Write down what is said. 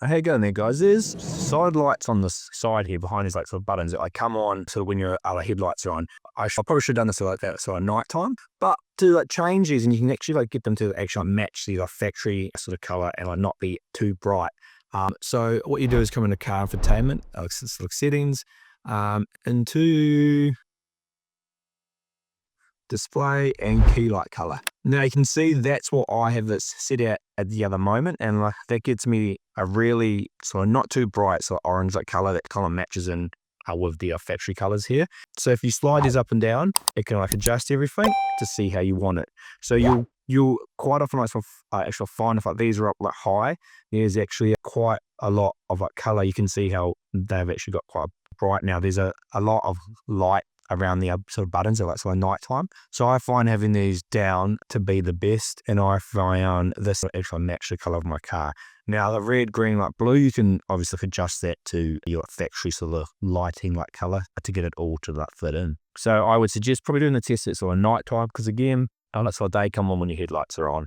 How you going there, guys? There's side lights on the side here behind these like sort of buttons that come on sort of when your other headlights are on. I probably should have done this like that sort of night time, but to like change these and you can actually like get them to actually match the factory sort of color and like not be too bright. So what you do is come into car infotainment, select settings, into display and Keylight color. Now you can see that's what I have this set out at the other moment, and like that gets me a really sort of not too bright sort of orange like color that kind of matches in with the factory colors here. So if you slide these up and down, it can like adjust everything to see how you want it. So you'll quite often like actually find if like these are up like high, there's actually quite a lot of like color. You can see how they've actually got quite bright now. There's a lot of light around the sort of buttons at like sort of nighttime. So I find having these down to be the best, and I find this actually match the color of my car. Now the red, green, like blue, you can obviously adjust that to your factory sort of lighting like color to get it all to like fit in. So I would suggest probably doing the test at sort of nighttime, because again, I'll let sort of day come on when your headlights are on.